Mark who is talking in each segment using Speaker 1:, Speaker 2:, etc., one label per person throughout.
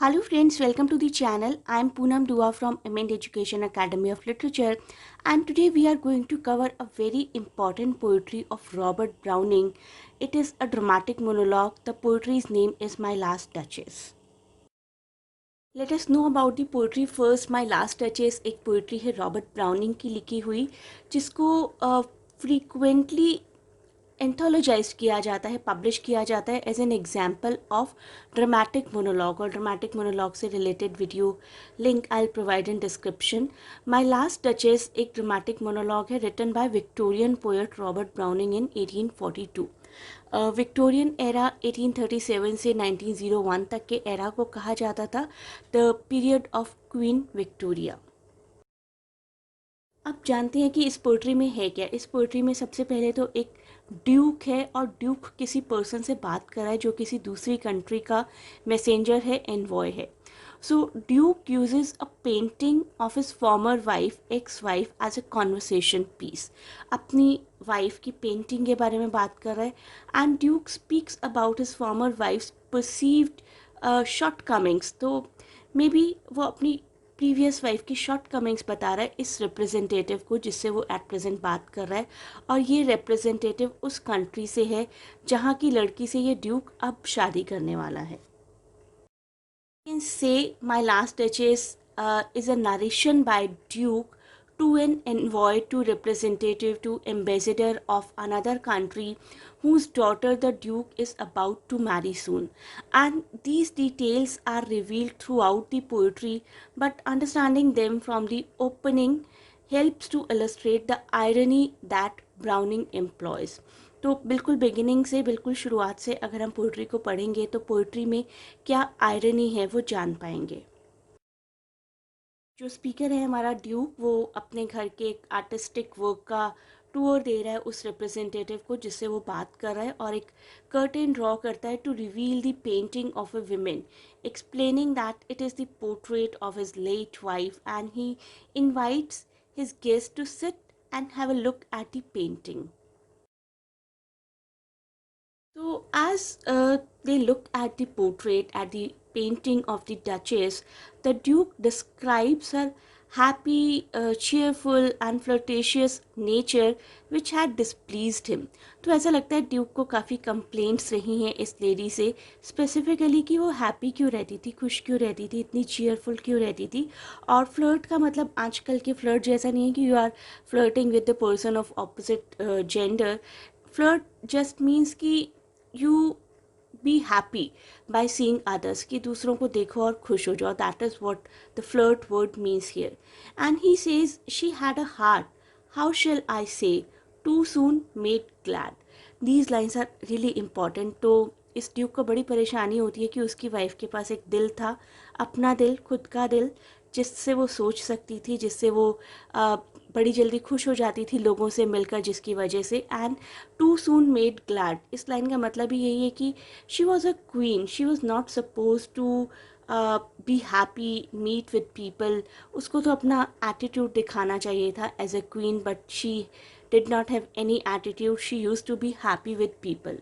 Speaker 1: Hello friends, welcome to the channel. I am Poonam Dua from MN Education Academy of Literature, and today we are going to cover a very important poetry of Robert Browning. It is a dramatic monologue. The poetry's name is My Last Duchess. Let us know about the poetry first. My Last Duchess एक poetry है Robert browning की लिखी हुई, जिसको frequently एंथोलॉजाइज किया जाता है, publish किया जाता है as an example of dramatic monologue, और ड्रामेटिक मोनोलॉग से related video link I provide in description. My last duchess एक ड्रामेटिक मोनोलॉग है written by Victorian poet Robert Browning in 1842. Victorian era 1837 से 1901 तक के एरा को कहा जाता था the period of queen Victoria. अब जानते हैं कि इस पोइट्री में है क्या. इस पोइट्री में सबसे पहले तो एक ड्यूक है, और ड्यूक किसी पर्सन से बात कर रहा है जो किसी दूसरी कंट्री का मैसेंजर है, एनवॉय है. So Duke uses a painting of his former wife, ex wife, as a conversation piece. अपनी वाइफ की पेंटिंग के बारे में बात कर रहा है, and Duke speaks about his former wife's perceived shortcomings. तो मे बी वो अपनी प्रीवियस वाइफ की शॉर्ट कमिंग्स बता रहा है इस रिप्रेजेंटेटिव को जिससे वो एट प्रेजेंट बात कर रहा है, और ये रिप्रेजेंटेटिव उस कंट्री से है जहाँ की लड़की से ये ड्यूक अब शादी करने वाला है. Can say my last duchess is a narration by Duke to an envoy to representative to ambassador of another country whose daughter the Duke is about to marry soon. And these details are revealed throughout the poetry, but understanding them from the opening helps to illustrate the irony that Browning employs. तो बिल्कुल beginning से, बिल्कुल शुरुआत से अगर हम poetry को पढ़ेंगे तो पोइट्री में क्या आयरनी है वो जान पाएंगे. जो स्पीकर है हमारा ड्यूक, वो अपने घर के एक आर्टिस्टिक वर्क का टूर दे रहा है उस रिप्रेजेंटेटिव को जिससे वो बात कर रहा है, और एक कर्टेन ड्रॉ करता है to reveal the painting of a women, explaining that it is the portrait of his late wife, and he invites his guest to sit and have a look at the painting. So as they look at the portrait, at the painting of the Duchess, the Duke describes her happy, cheerful and flirtatious nature which had displeased him. तो ऐसा लगता है Duke को काफ़ी complaints रही हैं इस lady से, स्पेसिफिकली कि वो हैप्पी क्यों रहती थी, खुश क्यों रहती थी, इतनी चीयरफुल क्यों रहती थी. और फ्लर्ट का मतलब आजकल के फ्लर्ट जैसा नहीं है कि you are flirting with the person of opposite gender. Flirt just means कि you be happy by seeing others, कि दूसरों को देखो और खुश हो जाओ. That is what the flirt word means here. And he says she had a heart, how shall I say, too soon made glad. These lines are really important. तो इस ड्यूक को बड़ी परेशानी होती है कि उसकी वाइफ के पास एक दिल था, अपना दिल, खुद का दिल, जिससे वो सोच सकती थी, जिससे वो बड़ी जल्दी खुश हो जाती थी लोगों से मिलकर, जिसकी वजह से. And too soon made glad, इस लाइन का मतलब ही यही है कि she was a queen, she was not suppose to be happy, meet with people. उसको तो अपना एटीट्यूड दिखाना चाहिए था as a queen, but she did not have any attitude. She use to be happy with people.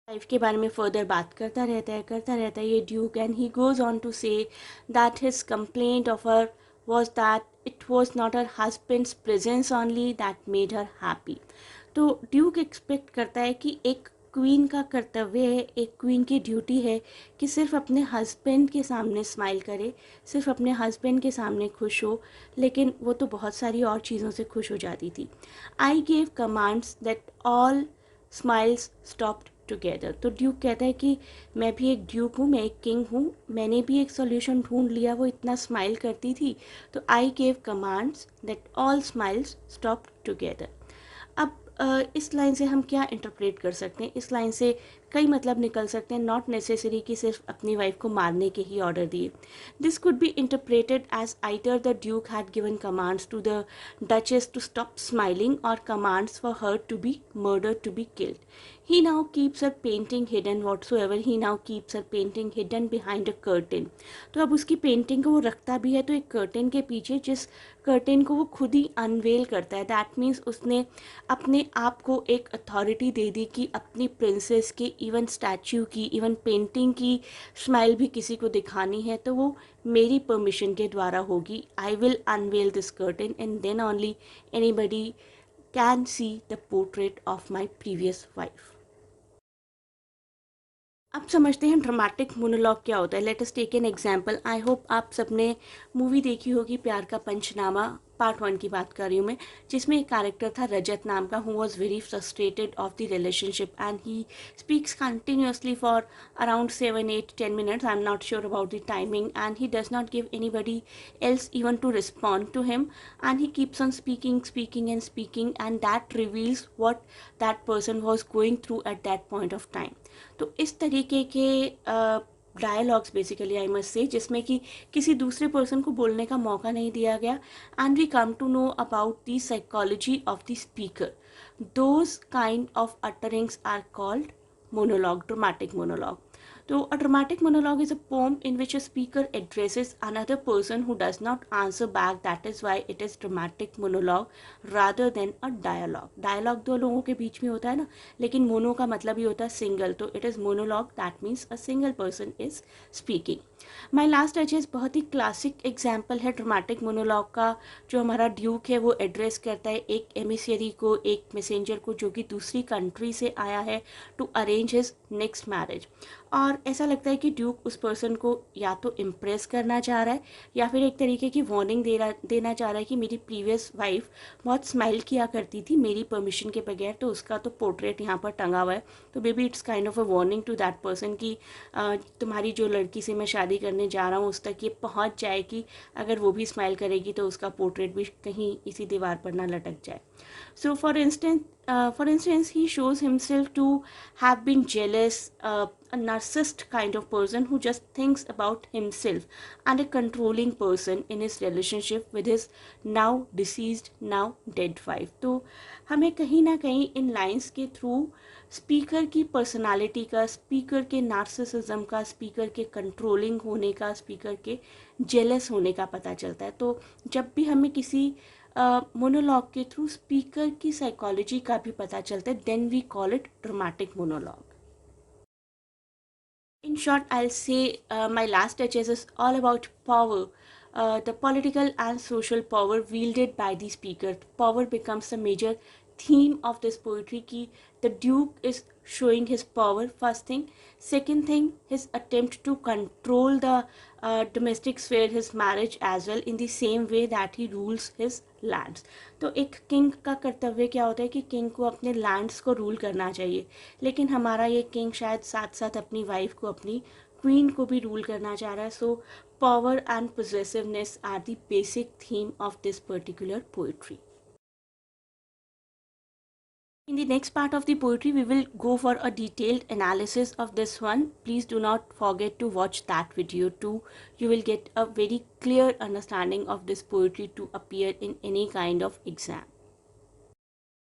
Speaker 1: Life के बारे में further बात करता रहता है ये duke, and he goes on to say that his complaint of her was that it was not her husband's presence only that made her happy. तो Duke expect करता है कि एक क्वीन का कर्तव्य है, एक क्वीन की ड्यूटी है कि सिर्फ अपने हस्बैंड के सामने स्माइल करे, सिर्फ अपने हस्बैंड के सामने खुश हो, लेकिन वो तो बहुत सारी और चीज़ों से खुश हो जाती थी. I gave commands that all smiles stopped together. तो ड्यूक कहता है कि मैं भी एक ड्यूक हूँ, मैं एक किंग हूँ, मैंने भी एक सॉल्यूशन ढूंढ लिया, वो इतना स्माइल करती थी. तो I gave commands that all smiles stop together. अब इस लाइन से हम क्या इंटरप्रेट कर सकते हैं. इस लाइन से कई मतलब निकल सकते हैं, नॉट नेसेसरी कि सिर्फ अपनी वाइफ को मारने के ही ऑर्डर दिए. This could be interpreted as either the Duke had given commands to the duchess to stop smiling, और commands for her to be murder, to be killed. He now keeps her painting hidden, whatsoever he now keeps her painting hidden behind a curtain. तो अब उसकी painting को वो रखता भी है तो एक कर्टेन के पीछे, जिस कर्टेन को वो खुद ही अनवेल करता है. दैट मीन्स उसने अपने आप को एक अथॉरिटी दे दी कि अपनी प्रिंसेस की, इवन स्टैच्यू की, इवन पेंटिंग की स्माइल भी किसी को दिखानी है तो वो मेरी परमिशन के द्वारा होगी. I will unveil this curtain and then only anybody can see the portrait of my previous wife. अब समझते हैं ड्रामेटिक मोनोलॉग क्या होता है. Let us take an example. I hope आप सबने मूवी देखी होगी प्यार का पंचनामा. पार्ट 1 की बात कर रही हूँ मैं, जिसमें एक कैरेक्टर था रजत नाम का, who was very frustrated of the relationship and he speaks continuously for around 7, 8, 10 minutes. I'm not sure about the timing, and he does not give anybody else even to respond to him, and he keeps on speaking and speaking, and that reveals what that person was going through at that point of time. तो इस तरीके के dialogues basically I must say, जिसमें कि किसी दूसरे person को बोलने का मौका नहीं दिया गया. And we come to know about the psychology of the speaker. Those kind of utterings are called monologue, dramatic monologue. So a dramatic monologue is a poem in which a speaker addresses another person who does not answer back. That is why it is dramatic monologue rather than a dialogue. Dialogue दो लोगों के बीच में होता है ना, लेकिन mono का मतलब ही होता है सिंगल. तो it is monologue, that means a single person is speaking. My last aches बहुत ही क्लासिक एग्जाम्पल है ड्रामेटिक मोनोलॉग का. जो हमारा ड्यूक है वो एड्रेस करता है एक एमिसरी को, एक मैसेंजर को जो कि दूसरी कंट्री से आया है to arrange his next marriage. और ऐसा लगता है कि ड्यूक उस पर्सन को या तो इम्प्रेस करना चाह रहा है या फिर एक तरीके की वार्निंग देना चाह रहा है कि मेरी प्रीवियस वाइफ बहुत स्माइल किया करती थी मेरी परमिशन के बगैर, तो उसका तो पोर्ट्रेट यहाँ पर टंगा हुआ है. तो maybe it's kind of a warning to that person कि तुम्हारी जो लड़की से मैं शादी करने जा रहा हूँ उस तक ये पहुँच जाए कि अगर वो भी स्माइल करेगी तो उसका पोर्ट्रेट भी कहीं इसी दीवार पर ना लटक जाए. So for instance, he shows himself to have been jealous, a narcissist kind of person who just thinks about himself, and a controlling person in his relationship with his now deceased, now dead wife. तो हमें कहीं ना कहीं इन lines के through speaker की personality का, speaker के narcissism का, स्पीकर के कंट्रोलिंग होने का, स्पीकर के जेलस होने का पता चलता है. तो जब भी हमें किसी मोनोलॉग के थ्रू स्पीकर की साइकोलॉजी का भी पता चलता है, then we call it dramatic monologue. In short, I'll say my last touches is all about power. The political and social power wielded by the speaker. Power becomes the major theme of this poetry. Ki the Duke is showing his power, first thing. Second thing, his attempt to control the domestic sphere, his marriage as well, in the same way that he rules his lands. तो एक king का कर्तव्य क्या होता है कि king को अपने लैंड्स को रूल करना चाहिए, लेकिन हमारा ये किंग शायद साथ साथ अपनी वाइफ को, अपनी क्वीन को भी रूल करना चाह रहा है. So power and possessiveness are the basic theme of this particular poetry. In the next part of the poetry, we will go for a detailed analysis of this one. Please do not forget to watch that video too. You will get a very clear understanding of this poetry to appear in any kind of exam.